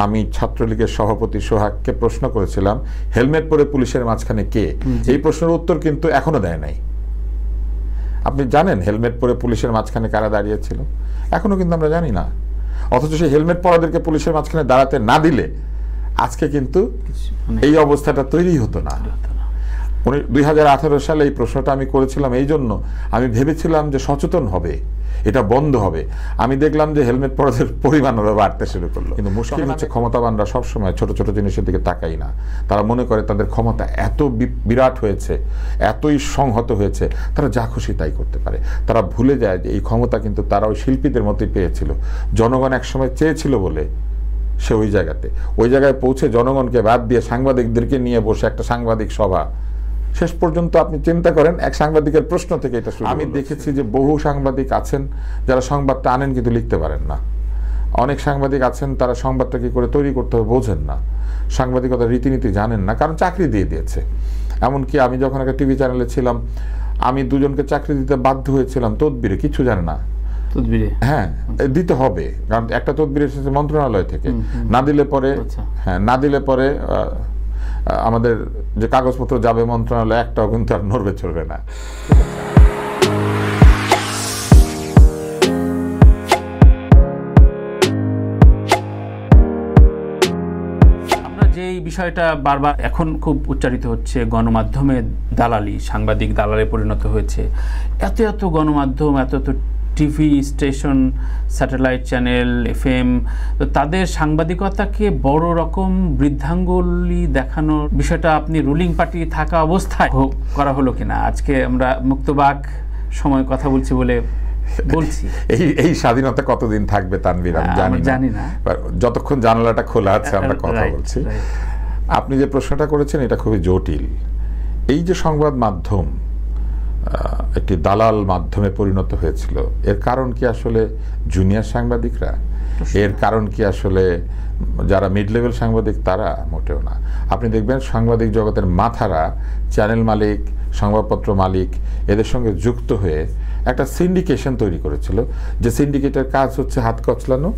আমি ছাত্রলীগের সভাপতি সোহাগকে প্রশ্ন করেছিলাম হেলমেট পরে পুলিশের মাঝখানে কে, এই প্রশ্নের উত্তর কিন্তু এখনো দেয় নাই। আপনি জানেন হেলমেট পরে পুলিশের মাঝখানে কারা দাঁড়িয়েছিল? এখনো কিন্তু আমরা জানি না। অথচ সেই হেলমেট পরাদেরকে পুলিশের মাঝখানে দাঁড়াতে না দিলে আজকে কিন্তু এই অবস্থাটা তৈরি হতো না। 2018 সালে এই প্রশ্নটা আমি করেছিলাম এই জন্য, আমি ভেবেছিলাম যে সচেতন হবে, এটা বন্ধ হবে। আমি দেখলাম যে হেলমেট পরাদের পরিমাণ আরো বাড়তে শুরু করলো। কিন্তু মুশকিল হচ্ছে ক্ষমতাবানরা সবসময় ছোট ছোট জিনিসের দিকে তাকাই না। তারা মনে করে তাদের ক্ষমতা এত বিরাট হয়েছে, এতই সংহত হয়েছে, তারা যা খুশি তাই করতে পারে। তারা ভুলে যায় যে এই ক্ষমতা কিন্তু তারা ওই শিল্পীদের মতোই পেয়েছিল। জনগণ একসময় চেয়েছিল বলে সে ওই জায়গায় পৌঁছে জনগণকে বাদ দিয়ে সাংবাদিকদেরকে নিয়ে বসে একটা সাংবাদিক সভা। শেষ পর্যন্ত আপনি চিন্তা করেন এক সাংবাদিকের প্রশ্ন থেকে এটা শুরু। আমি দেখেছি যে বহু সাংবাদিক আছেন যারা সংবাদটা আনেন কিন্তু লিখতে পারেন না। অনেক সাংবাদিক আছেন তারা সংবাদটা কি করে তৈরি করতে হবে বোঝেন না, সাংবাদিকতার রীতিনীতি জানেন না, কারণ চাকরি দিয়ে দিয়েছে। এমনকি আমি যখন একটা টিভি চ্যানেলে ছিলাম, আমি দুজনকে চাকরি দিতে বাধ্য হয়েছিলাম তদবিরে, কিছু জানে না। হ্যাঁ, দিতে হবে, কারণ একটা তদবির এসেছে মন্ত্রণালয় থেকে, না দিলে পরে আমাদের যে কাগজপত্র যাবে মন্ত্রণালয়, একটাও কিন্তু আর নড়বে চলবে না। আমরা যে বিষয়টা বারবার এখন খুব উচ্চারিত হচ্ছে, গণমাধ্যমে দালালি, সাংবাদিক দালালে পরিণত হয়েছে। এত গণমাধ্যম, এত TV station, satellite channel, FM, তো তাদের সাংবাদিকতাকে বড় রকম বৃদ্ধাঙ্গুলি দেখানোর বিষয়টা আপনি রুলিং পার্টি থাকা অবস্থায় করা হলো কিনা? আজকে আমরা মুক্তবাক সময় কথা বলছি বলে বলছি, এই স্বাধীনতা কতদিন থাকবে তানভীর আমি জানি না। যতক্ষণ জানালাটা খোলা আছে আমরা কথা বলছি। আপনি যে প্রশ্নটা করেছেন এটা খুবই জটিল। এই যে সংবাদ মাধ্যম একটি দালাল মাধ্যমে পরিণত হয়েছিল, এর কারণ কি আসলে জুনিয়র সাংবাদিকরা? এর কারণ কি আসলে যারা মিড লেভেল সাংবাদিক? তারা মোটেও না। আপনি দেখবেন সাংবাদিক জগতের মাথারা, চ্যানেল মালিক, সংবাদপত্র মালিক, এদের সঙ্গে যুক্ত হয়ে একটা সিন্ডিকেশন তৈরি করেছিল, যে সিন্ডিকেটের কাজ হচ্ছে হাত কচলানো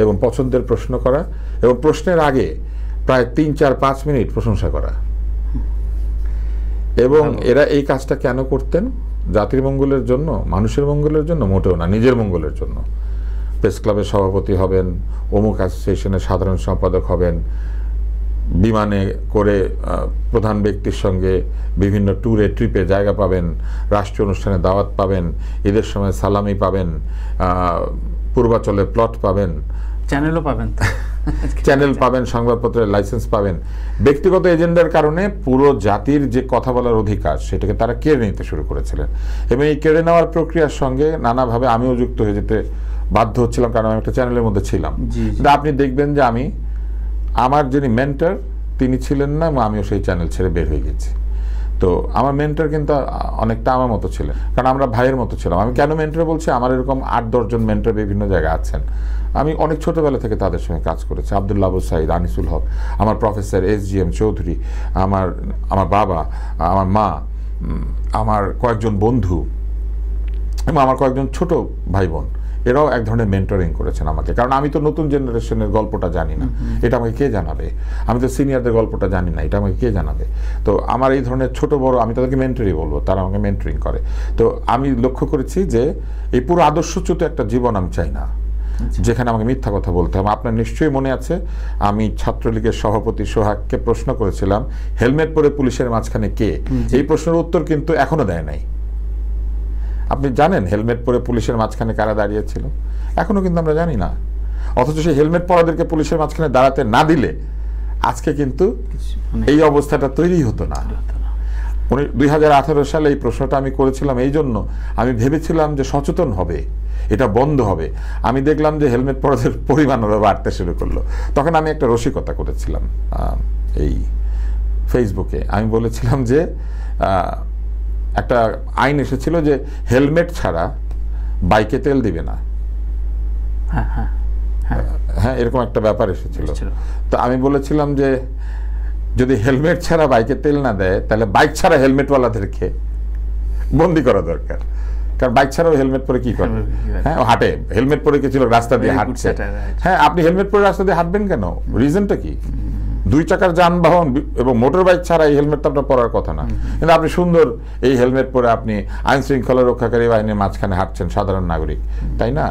এবং পছন্দের প্রশ্ন করা, এবং প্রশ্নের আগে প্রায় 3, 4, 5 মিনিট প্রশংসা করা। এবং এরা এই কাজটা কেন করতেন? জাতির মঙ্গলের জন্য, মানুষের মঙ্গলের জন্য? মোটেও না, নিজের মঙ্গলের জন্য। প্রেস ক্লাবের সভাপতি হবেন, অমুক অ্যাসোসিয়েশনের সাধারণ সম্পাদক হবেন, বিমানে করে প্রধান ব্যক্তির সঙ্গে বিভিন্ন ট্যুরে ট্রিপে জায়গা পাবেন, রাষ্ট্রীয় অনুষ্ঠানে দাওয়াত পাবেন, ঈদের সময় সালামি পাবেন, পূর্বাচলে প্লট পাবেন, চ্যানেলও পাবেন, চ্যানেল পাবেন, সংবাদপত্রের লাইসেন্স পাবেন। ব্যক্তিগত এজেন্ডার কারণে পুরো জাতির যে কথা বলার অধিকার সেটাকে তারা কেড়ে নিতে শুরু করেছিলেন। এবং এই কেড়ে নেওয়ার প্রক্রিয়ার সঙ্গে নানাভাবে আমিও যুক্ত হয়ে যেতে বাধ্য হচ্ছিলাম, কারণ আমি একটা চ্যানেলের মধ্যে ছিলাম। আপনি দেখবেন যে আমার যিনি মেন্টর তিনি ছিলেন না, এবং আমিও সেই চ্যানেল ছেড়ে বের হয়ে গেছি। তো আমার মেন্টর কিন্তু অনেকটা আমার মতো ছিলেন, কারণ আমরা ভাইয়ের মতো ছিলাম। আমি কেন মেন্টর বলছি? আমার এরকম 8-10 জন মেন্টর বিভিন্ন জায়গায় আছেন। আমি অনেক ছোটবেলা থেকে তাদের সঙ্গে কাজ করেছি। আব্দুল্লাহ আবু সাইদ, আনিসুল হক, আমার প্রফেসর SGM চৌধুরী, আমার বাবা, আমার মা, আমার কয়েকজন বন্ধু এবং আমার কয়েকজন ছোট ভাই বোন, এরাও এক ধরনের মেন্টরিং করেছেন আমাকে। কারণ আমি তো নতুন জেনারেশনের গল্পটা জানি না, এটা আমাকে কে জানাবে? আমি তো সিনিয়রদের গল্পটা জানি না, এটা আমাকে কে জানাবে? তো আমার এই ধরনের ছোট বড়, আমি তাদেরকে মেন্টরই বলবো, তারা আমাকে মেন্টরিং করে। তো আমি লক্ষ্য করেছি যে এই পুরো আদর্শচ্যুত একটা জীবন আমি চাই না, যেখানে আমাকে মিথ্যা কথা বলতে হবে। আপনার নিশ্চয়ই মনে আছে আমি ছাত্রলীগের সভাপতি সোহাগকে প্রশ্ন করেছিলাম হেলমেট পরে পুলিশের মাঝখানে কে, এই প্রশ্নের উত্তর কিন্তু এখনো দেয় নাই। আপনি জানেন হেলমেট পরে পুলিশের মাঝখানে কারা দাঁড়িয়েছিল? এখনো কিন্তু আমরা জানি না। অথচ সেই হেলমেট পরাদেরকে পুলিশের মাঝখানে দাঁড়াতে না দিলে আজকে কিন্তু এই অবস্থাটা তৈরি হতো না। 2018 সালে এই প্রশ্নটা আমি করেছিলাম এই জন্য, আমি ভেবেছিলাম যে সচেতন হবে, এটা বন্ধ হবে। আমি দেখলাম যে হেলমেট পরাদের পরিমাণ আরো বাড়তে শুরু করলো। তখন আমি একটা রসিকতা করেছিলাম এই ফেসবুকে। আমি বলেছিলাম যে একটা আইন এসেছিল যে হেলমেট ছাড়া বাইকে তেল দিবে না। হ্যাঁ, এরকম একটা ব্যাপার এসেছিল। তো আমি বলেছিলাম যে যদি হেলমেট ছাড়া বাইকে তেল না দেয়, তাহলে বাইক ছাড়া হেলমেটওয়ালাদেরকে বন্দি করা দরকার। কারণ বাইক ছাড়াও হেলমেট পরে কি করে? হ্যাঁ, ও হাঁটে, হেলমেট পরে কিছু লোক রাস্তা দিয়ে হাঁটছে। হ্যাঁ, আপনি হেলমেট পরে রাস্তা দিয়ে হাঁটবেন কেন? রিজনটা কি? 2 চাকার যানবাহন এবং মোটর বাইক ছাড়া এই হেলমেট তো আপনার পরার কথা না, কিন্তু আপনি সুন্দর এই হেলমেট পরে আপনি আইন শৃঙ্খলা রক্ষাকারী বাহিনীর মাঝখানে হাঁটছেন, সাধারণ নাগরিক, তাই না?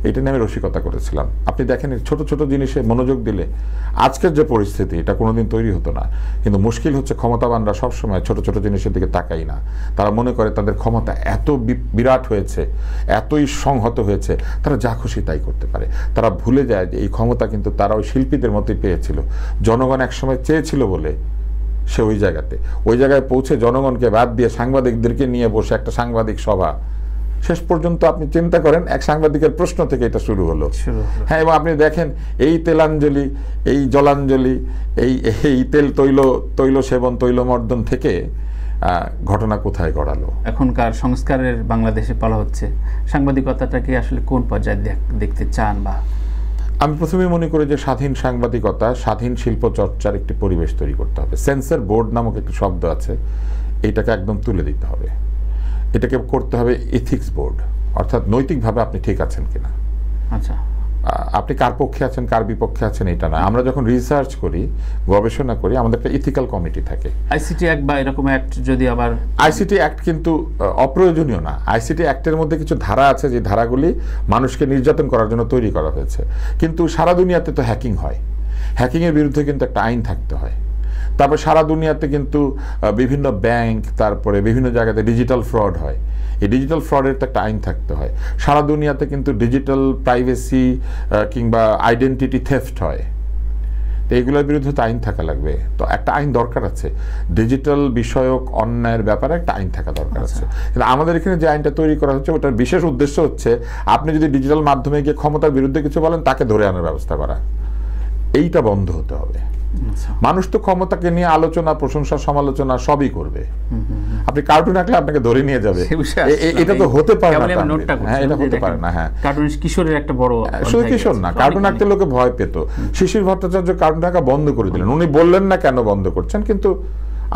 এটা নিয়ে আমি রসিকতা করেছিলাম। আপনি দেখেন ছোট ছোট জিনিসে মনোযোগ দিলে আজকের যে পরিস্থিতি, এটা কোনোদিন তৈরি হতো না। কিন্তু মুশকিল হচ্ছে ক্ষমতাবানরা সবসময় ছোট ছোট জিনিসের দিকে তাকাই না। তারা মনে করে তাদের ক্ষমতা এত বিরাট হয়েছে, এতই সংহত হয়েছে, তারা যা খুশি তাই করতে পারে। তারা ভুলে যায় যে এই ক্ষমতা কিন্তু তারা ওই শিল্পীদের মতোই পেয়েছিল। জনগণ একসময় চেয়েছিল বলে সে ওই জায়গায় পৌঁছে জনগণকে বাদ দিয়ে সাংবাদিকদেরকে নিয়ে বসে একটা সাংবাদিক সভা, শেষ পর্যন্ত আপনি চিন্তা করেন এক সাংবাদিকের প্রশ্ন থেকে এটা শুরু হলো। হ্যাঁ, এবং আপনি দেখেন এই তেলাঞ্জলি, এই জলাঞ্জলি, এই তৈল সেবন, তৈলমর্দন থেকে ঘটনা কোথায় গড়ালো। এখনকার সংস্কারের বাংলাদেশে বলা হচ্ছে, সাংবাদিকতাটাকে আসলে কোন পর্যায়ে দেখতে চান? বা আমি প্রথমেই মনে করি যে স্বাধীন সাংবাদিকতা, স্বাধীন শিল্প চর্চার একটি পরিবেশ তৈরি করতে হবে। সেন্সর বোর্ড নামক একটি শব্দ আছে, এইটাকে একদম তুলে দিতে হবে। এটাকে করতে হবে এথিক্স বোর্ড, অর্থাৎ নৈতিকভাবে আপনি ঠিক আছেন কিনা। আচ্ছা, আপনি কার পক্ষে আছেন কার বিপক্ষে আছেন এটা না। আমরা যখন রিসার্চ করি, গবেষণা করি, আমাদের একটা ইথিক্যাল কমিটি থাকে। আইসিটি অ্যাক্ট বা এরকম অ্যাক্ট যদি আবার, আইসিটি অ্যাক্ট কিন্তু অপ্রয়োজনীয় না। আইসিটি অ্যাক্টের মধ্যে কিছু ধারা আছে, যে ধারাগুলি মানুষকে নির্যাতন করার জন্য তৈরি করা হয়েছে। কিন্তু সারা দুনিয়াতে তো হ্যাকিং হয়, হ্যাকিংয়ের বিরুদ্ধে কিন্তু একটা আইন থাকতে হয়। তারপর সারা দুনিয়াতে কিন্তু বিভিন্ন ব্যাংক, তারপরে বিভিন্ন জায়গাতে ডিজিটাল ফ্রড হয়, এই ডিজিটাল ফ্রডের তো একটা আইন থাকতে হয়। সারা দুনিয়াতে কিন্তু ডিজিটাল প্রাইভেসি কিংবা আইডেন্টিটি থেফট হয়, তো এইগুলোর বিরুদ্ধে তো আইন থাকা লাগবে। তো একটা আইন দরকার আছে, ডিজিটাল বিষয়ক অন্যায়ের ব্যাপারে একটা আইন থাকা দরকার আছে। কিন্তু আমাদের এখানে যে আইনটা তৈরি করা হচ্ছে, ওটার বিশেষ উদ্দেশ্য হচ্ছে আপনি যদি ডিজিটাল মাধ্যমে গিয়ে ক্ষমতার বিরুদ্ধে কিছু বলেন, তাকে ধরে আনার ব্যবস্থা করা। এইটা বন্ধ হতে হবে। মানুষ তো ক্ষমতাকে নিয়ে আলোচনা, প্রশংসা, সমালোচনা সবই করবে। আপনি কার্টুন আঁকলে আপনাকে ধরে নিয়ে যাবে, এটা তো হতে পারে না। হ্যাঁ, এটা হতে পারে না। হ্যাঁ, কার্টুন কিশোরের একটা বড়, শুধু কিশোর না, কার্টুন আঁকতে লোকে ভয় পেত। শিশির ভট্টাচার্য কার্টুন আঁকা বন্ধ করে দিলেন। উনি বললেন না কেন বন্ধ করছেন, কিন্তু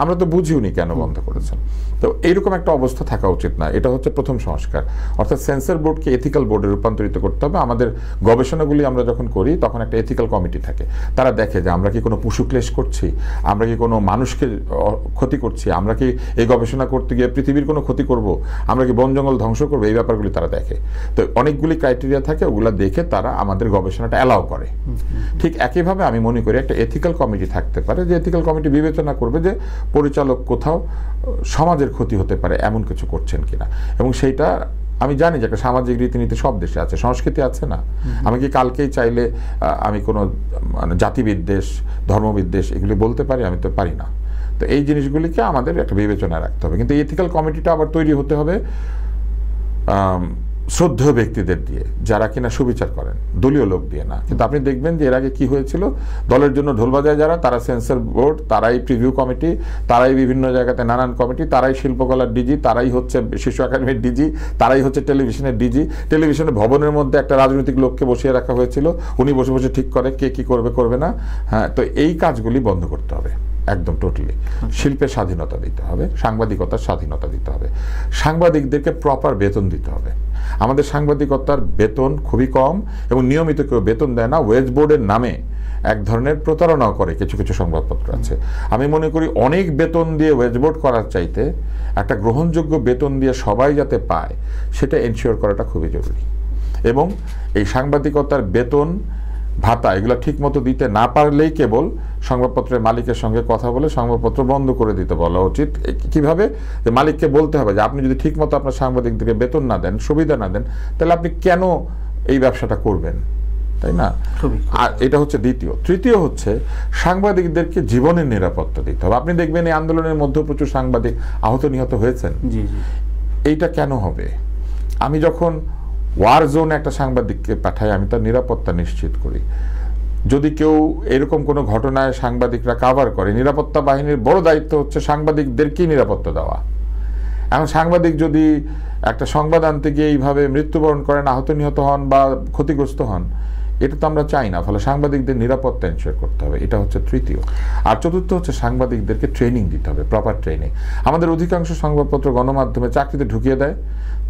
আমরা তো বুঝি উনি কেন বন্ধ করেছেন। তো এইরকম একটা অবস্থা থাকা উচিত না। এটা হচ্ছে প্রথম সংস্কার, অর্থাৎ সেন্সর বোর্ডকে এথিক্যাল বোর্ডে রূপান্তরিত করতে হবে। আমাদের গবেষণাগুলি আমরা যখন করি, তখন একটা এথিক্যাল কমিটি থাকে, তারা দেখে যে আমরা কি কোনো পশুক্লেশ করছি, আমরা কি কোনো মানুষকে ক্ষতি করছি, আমরা কি এই গবেষণা করতে গিয়ে পৃথিবীর কোনো ক্ষতি করব, আমরা কি বন জঙ্গল ধ্বংস করবো, এই ব্যাপারগুলি তারা দেখে। তো অনেকগুলি ক্রাইটেরিয়া থাকে, ওগুলা দেখে তারা আমাদের গবেষণাটা অ্যালাউ করে। ঠিক একইভাবে আমি মনে করি একটা এথিক্যাল কমিটি থাকতে পারে, যে এথিক্যাল কমিটি বিবেচনা করবে যে পরিচালক কোথাও সমাজের ক্ষতি হতে পারে এমন কিছু করছেন কিনা। এবং সেইটা আমি জানি যে একটা সামাজিক রীতিনীতি সব দেশে আছে, সংস্কৃতি আছে না। আমি কি কালকেই চাইলে আমি কোনো জাতিবিদ্বেষ, ধর্মবিদ্বেষ এগুলি বলতে পারি? আমি তো পারি না। তো এই জিনিসগুলিকে আমাদের একটা বিবেচনায় রাখতে হবে। কিন্তু এথিক্যাল কমিটিটা আবার তৈরি হতে হবে শ্রদ্ধেয় ব্যক্তিদের দিয়ে, যারা কিনা সুবিচার করেন, দলীয় লোক দিয়ে না। কিন্তু আপনি দেখবেন যে এর আগে কি হয়েছিল, দলের জন্য ঢোল বাজায় যারা, তারা সেন্সর বোর্ড, তারাই প্রিভিউ কমিটি, তারাই বিভিন্ন জায়গাতে নানান কমিটি, তারাই শিল্পকলার ডিজি, তারাই হচ্ছে শিশু একাডেমির ডিজি, তারাই হচ্ছে টেলিভিশনের ডিজি। টেলিভিশনের ভবনের মধ্যে একটা রাজনৈতিক লোককে বসিয়ে রাখা হয়েছিল, উনি বসে বসে ঠিক করে কে কি করবে করবে না। হ্যাঁ, তো এই কাজগুলি বন্ধ করতে হবে একদম টোটালি। শিল্পের স্বাধীনতা দিতে হবে, সাংবাদিকতার স্বাধীনতা দিতে হবে, সাংবাদিকদেরকে প্রপার বেতন দিতে হবে। আমাদের সাংবাদিকতার বেতন খুবই কম, এবং নিয়মিত কেউ বেতন দেয় না। ওয়েজ বোর্ডের নামে এক ধরনের প্রতারণাও করে কিছু কিছু সংবাদপত্র আছে। আমি মনে করি অনেক বেতন দিয়ে ওয়েজ বোর্ড করার চাইতে একটা গ্রহণযোগ্য বেতন দিয়ে সবাই যাতে পায়, সেটা এনশিওর করাটা খুবই জরুরি। এবং এই সাংবাদিকতার বেতন ভাতা এগুলো ঠিক মতো দিতে না পারলেই কেবল সংবাদপত্রের মালিকের সঙ্গে কথা বলে সংবাদপত্র বন্ধ করে দিতে বলা উচিত। কিভাবে? যে মালিককে বলতে হবে যে আপনি যদি ঠিক মতো আপনার সাংবাদিকদেরকে বেতন না দেন, সুবিধা না দেন, তাহলে আপনি কেন এই ব্যবসাটা করবেন, তাই না? আর এটা হচ্ছে দ্বিতীয়। তৃতীয় হচ্ছে সাংবাদিকদেরকে জীবনের নিরাপত্তা দিতে হবে। আপনি দেখবেন এই আন্দোলনের মধ্যে প্রচুর সাংবাদিক আহত নিহত হয়েছেন। এইটা কেন হবে? আমি যখন ওয়ার জোনে একটা সাংবাদিককে পাঠাই, আমি তার নিরাপত্তা নিশ্চিত করি। যদি কেউ এরকম কোনো ঘটনায় সাংবাদিকরা কাভার করে, নিরাপত্তা বাহিনীর বড় দায়িত্ব হচ্ছে সাংবাদিকদেরকেই নিরাপত্তা দেওয়া। এখন সাংবাদিক যদি একটা সংবাদ আনতে গিয়ে এইভাবে মৃত্যুবরণ করেন, আহত নিহত হন বা ক্ষতিগ্রস্ত হন, এটা তো আমরা চাই না। ফলে সাংবাদিকদের নিরাপত্তা এনশিওর করতে হবে, এটা হচ্ছে তৃতীয়। আর চতুর্থ হচ্ছে সাংবাদিকদেরকে ট্রেনিং দিতে হবে, প্রপার ট্রেনিং। আমাদের অধিকাংশ সংবাদপত্র গণমাধ্যমে চাকরিতে ঢুকিয়ে দেয়,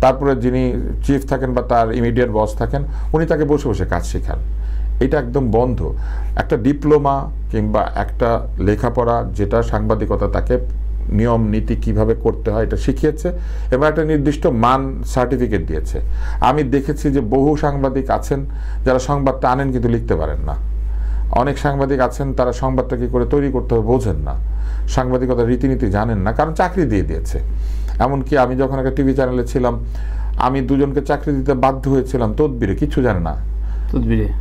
তারপরে যিনি চিফ থাকেন বা তার ইমিডিয়েট বস থাকেন উনি তাকে বসে বসে কাজ শেখান। এটা একদম বন্ধ। একটা ডিপ্লোমা কিংবা একটা লেখাপড়া যেটা সাংবাদিকতা তাকে নিয়ম নীতি কিভাবে করতে হয় এটা শিখিয়েছে এবং একটা নির্দিষ্ট মান সার্টিফিকেট দিয়েছে। আমি দেখেছি যে বহু সাংবাদিক আছেন যারা সংবাদটা আনেন কিন্তু লিখতে পারেন না। অনেক সাংবাদিক আছেন তারা সংবাদটা কী করে তৈরি করতে হবে বোঝেন না, সাংবাদিকতার রীতিনীতি জানেন না, কারণ চাকরি দিয়ে দিয়েছে। এমনকি আমি যখন একটা টিভি চ্যানেলে ছিলাম আমি দুজনকে চাকরি দিতে বাধ্য হয়েছিলাম, তদবিরে, কিছু জানে না।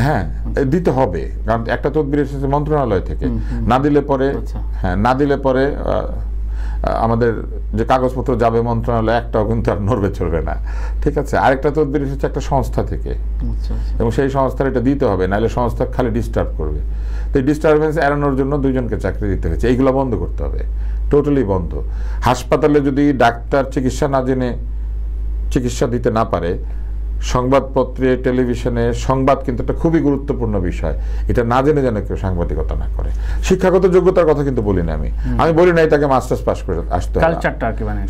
হ্যাঁ, দিতে হবে, কারণ একটা তদবির এসেছে মন্ত্রণালয় থেকে, না দিলে পরে না দিলে পরে আমাদের যে কাগজপত্র যাবে মন্ত্রণালয় একটাও কিন্তু আর নড়বে চলবে না, ঠিক আছে। আরেকটা তদবির এসেছে একটা সংস্থা থেকে, এবং সেই সংস্থার এটা দিতে হবে, নাহলে সংস্থা খালি ডিস্টার্ব করবে। তো এই ডিস্টারবেন্স এড়ানোর জন্য দুজনকে চাকরি দিতে হয়েছে। এইগুলো বন্ধ করতে হবে, টোটালি বন্ধ। হাসপাতালে যদি ডাক্তার চিকিৎসা না জেনে চিকিৎসা দিতে না পারে, সংবাদপত্রে টেলিভিশনে সংবাদ কিন্তু একটা খুবই গুরুত্বপূর্ণ বিষয়, এটা না জেনে যেন কেউ সাংবাদিকতা না করে। শিক্ষাগত যোগ্যতার কথা কিন্তু বলি না আমি বলি নাই তাকে মাস্টার্স পাস করে আসতে হবে,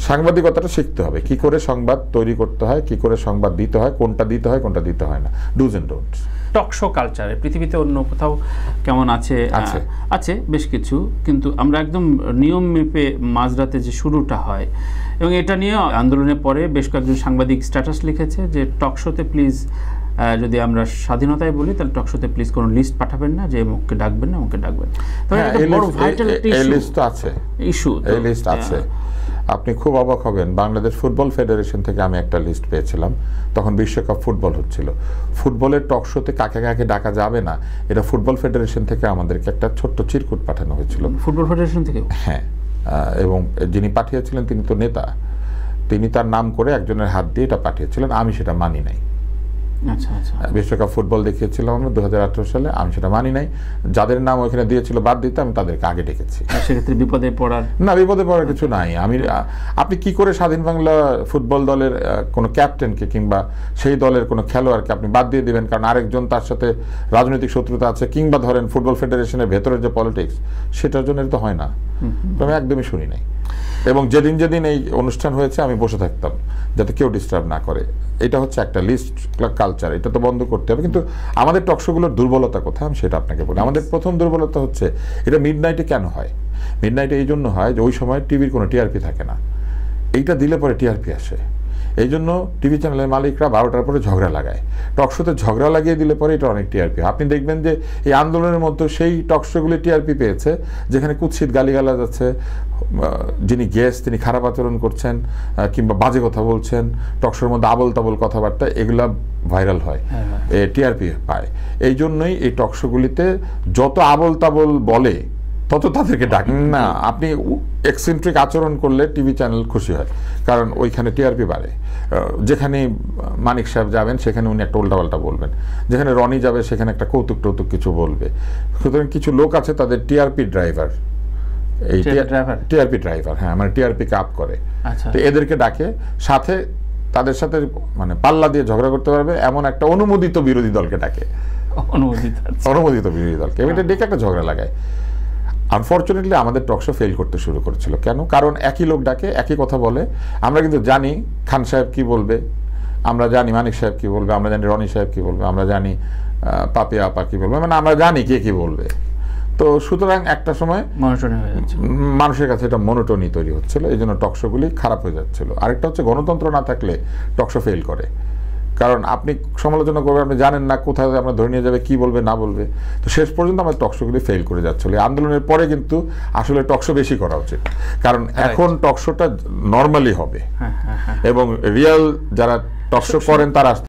সাংবাদিকতাটা শিখতে হবে, কি করে সংবাদ তৈরি করতে হয়, কি করে সংবাদ দিতে হয়, কোনটা দিতে হয় কোনটা দিতে হয় না, ডুজ এন্ড ডোন্টস। টকশো কালচারে পৃথিবীতে অন্য কোথাও কেমন আছে? আছে বেশ কিছু, কিন্তু আমরা একদম নিয়ম মেপে মাঝরাতে যে শুরুটা হয়, এবং এটা নিয়ে আন্দোলনের পরে বেশ কয়েকজন সাংবাদিক স্ট্যাটাস লিখেছে যে টকশোতে প্লিজ, যদি আমরা স্বাধীনতায় বলি তাহলে টকশোতে প্লিজ কোনো লিস্ট পাঠাবেন না, যে মুখকে ডাকবেন না, মুখকে ডাকবেন। এই লিস্ট আছে। আপনি খুব অবাক হবেন, বাংলাদেশ ফুটবল ফেডারেশন থেকে আমি একটা লিস্ট পেয়েছিলাম, তখন বিশ্বকাপ ফুটবল হচ্ছিল। ফুটবলের টকশোতে কাকে কাকে ডাকা যাবে না, এটা ফুটবল ফেডারেশন থেকে আমাদেরকে একটা ছোট্ট চিরকুট পাঠানো হয়েছিল। ফুটবল ফেডারেশন থেকে? হ্যাঁ, এবং যিনি পাঠিয়েছিলেন তিনি তো নেতা, তিনি তার নাম করে একজনের হাত দিয়ে এটা পাঠিয়েছিলেন। আমি সেটা মানি নাই। বিশ্বকাপ ফুটবল দেখিয়েছিলাম আমরা 2018 সালে, আমি সেটা মানি নাই। যাদের নাম ওইখানে দিয়েছিল বাদ দিতে আমি তাদেরকে আগে ডেকেছি। সেক্ষেত্রে বিপদে পড়ার কিছু নাই। আপনি কি করে স্বাধীন বাংলা ফুটবল দলের কোনো ক্যাপ্টেনকে কিংবা সেই দলের কোনো খেলোয়াড়কে আপনি বাদ দিয়ে দিবেন কারণ আরেকজন তার সাথে রাজনৈতিক শত্রুতা আছে, কিংবা ধরেন ফুটবল ফেডারেশনের ভেতরের যে পলিটিক্স সেটার জন্য তো হয় না। আমি একদমই শুনি নাই, এবং যেদিন যেদিন এই অনুষ্ঠান হয়েছে আমি বসে থাকতাম যাতে কেউ ডিস্টার্ব না করে। এটা হচ্ছে একটা লিস্ট কালচার, এটা তো বন্ধ করতে হবে। কিন্তু আমাদের টকশোগুলোর দুর্বলতা কোথায় আমি সেটা আপনাকে বলি। আমাদের প্রথম দুর্বলতা হচ্ছে এটা মিডনাইটে কেন হয়? মিডনাইটে এই জন্য হয় যে ওই সময় টিভির কোনো টিআরপি থাকে না, এইটা দিলে পরে টিআরপি আসে। এই জন্য টিভি চ্যানেলের মালিকরা 12টার পরে ঝগড়া লাগায়, টকশোতে ঝগড়া লাগিয়ে দিলে পরে এটা অনেক টিআরপি। আপনি দেখবেন যে এই আন্দোলনের মধ্যে সেই টকশোগুলি টিআরপি পেয়েছে যেখানে কুৎসিত গালিগালাজ আছে, যিনি গেস্ট তিনি খারাপ আচরণ করছেন কিংবা বাজে কথা বলছেন, টকশোর মধ্যে আবল তাবল কথাবার্তা, এগুলা ভাইরাল হয়, টিআরপি পায়। এই জন্যই এই টকশোগুলিতে যত আবল তাবল বলে তত তাদেরকে ডাকেন না। আপনি এক্সেন্ট্রিক আচরণ করলে টিভি চ্যানেল খুশি হয়, কারণ ওইখানে টিআরপি বাড়ে। যেখানে মানিক সাহেব যাবেন সেখানে উনি একটা উল্টাপাল্টা বলবেন, যেখানে রনি যাবে সেখানে একটা কৌতুক টৌতুক কিছু বলবে। সুতরাং কিছু লোক আছে তাদের টিআরপি ড্রাইভার, এই টিআরপি ড্রাইভার, হ্যাঁ, মানে টিআরপিকে আপ করে। তো এদেরকে ডাকে, সাথে তাদের সাথে মানে পাল্লা দিয়ে ঝগড়া করতে পারবে এমন একটা অনুমোদিত বিরোধী দলকে ডাকে, অনুমোদিত বিরোধী দলকে, এটা ডেকে একটা ঝগড়া লাগায়। আনফর্চুনেটলি আমাদের টকশো ফেল করতে শুরু করেছিল। কেন? কারণ একই লোক ডাকে, একই কথা বলে। আমরা কিন্তু জানি খান সাহেব কি বলবে, আমরা জানি মানিক সাহেব কি বলবে, আমরা জানি রনি সাহেব কি বলবে, আমরা জানি পাপিয়া আপা কি বলবে, মানে আমরা জানি কে কি বলবে। তো সুতরাং একটা সময় মানুষের কাছে এটা মনোটনি তৈরি হচ্ছিল, এই জন্য টকশোগুলি খারাপ হয়ে যাচ্ছিল। আরেকটা হচ্ছে গণতন্ত্র না থাকলে টকশো ফেল করে, কারণ আপনি সমালোচনা করবেন, আপনি জানেন না কোথায় আমরা ধরে নিয়ে যাবে, কি বলবে না বলবে। তো শেষ পর্যন্ত আমাদের টকশোগুলি ফেল করে যাচ্ছিল। আন্দোলনের পরে কিন্তু আসলে টকশো বেশি করা উচিত, কারণ এখন টকশোটা নর্মালি হবে এবং রিয়েল যারা টকশো করেন তারা আসতে